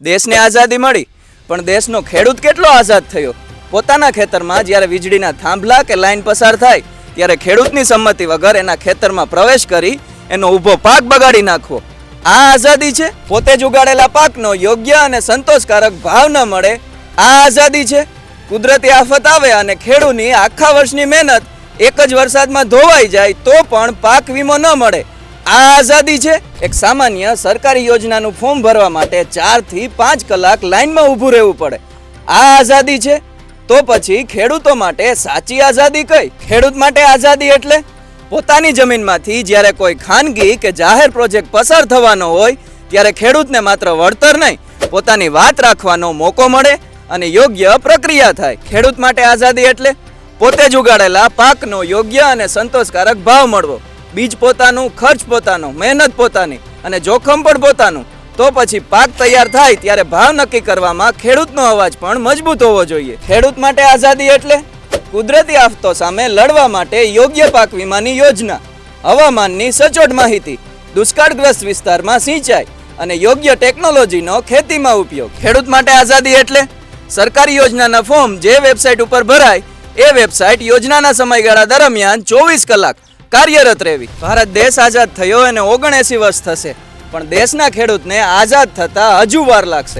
દેશને આઝાદી મળી, પણ દેશનો ખેડૂત કેટલો આઝાદ થયો? પોતાના ખેતરમાં જ્યારે વીજળીના થાંભલા કે લાઈન પસાર થાય ત્યારે ખેડૂતની સંમતિ વગર એના ખેતરમાં પ્રવેશ કરી એનો ઊભો પાક બગાડી નાખવો, આ આઝાદી છે? પોતે જ ઉગાડેલા પાકનો યોગ્ય અને સંતોષકારક ભાવ ન મળે, આ આઝાદી છે? કુદરતી આફત આવે અને ખેડૂતની આખા વર્ષની મહેનત એક જ વરસાદમાં ધોવાઈ જાય તો પણ પાક વીમો ન મળે, આ આઝાદી છે? એક સામાન્ય સરકારી યોજનાનું ફોર્મ ભરવા માટે 4 થી 5 કલાક લાઈનમાં ઊભું રહેવું પડે, આ આઝાદી છે? તો પછી ખેડૂતો માટે સાચી આઝાદી કઈ? ખેડૂત માટે આઝાદી એટલે પોતાની જમીનમાંથી જ્યારે કોઈ ખાનગી કે જાહેર પ્રોજેક્ટ પસાર થવાનો હોય ત્યારે ખેડૂતને માત્ર વળતર નહીં, પોતાની વાત રાખવાનો મોકો મળે અને યોગ્ય પ્રક્રિયા થાય. ખેડૂત માટે આઝાદી એટલે પોતે જ ઉગાડેલા પાકનો યોગ્ય અને સંતોષકારક ભાવ મળવો, બીજ પોતાનું, ખર્ચ પોતાનો, મહેનત પોતાની અને જોખમ પણ પોતાનું. તો પછી પાક તૈયાર થાય ત્યારે ભાવ નક્કી કરવામાં ખેડૂતનો અવાજ પણ મજબૂત હોવો જોઈએ. ખેડૂત માટે આઝાદી એટલે કુદરતી આફતો સામે લડવા માટે યોગ્ય પાક વીમાની યોજના, હવામાનની સચોટ માહિતી, દુષ્કાળગ્રસ્ત વિસ્તારમાં સિંચાઈ અને યોગ્ય ટેકનોલોજીનો ખેતીમાં ઉપયોગ. ખેડૂત માટે આઝાદી એટલે સરકારી યોજનાના ફોર્મ જે વેબસાઇટ ઉપર ભરાય એ વેબસાઇટ યોજનાના સમયગાળા દરમિયાન 24 કલાક કાર્યરત રહેવી. ભારત દેશ આઝાદ થયો એને 79 વર્ષ થશે, પણ દેશના ખેડૂતને આઝાદ થતા હજુ વાર લાગશે.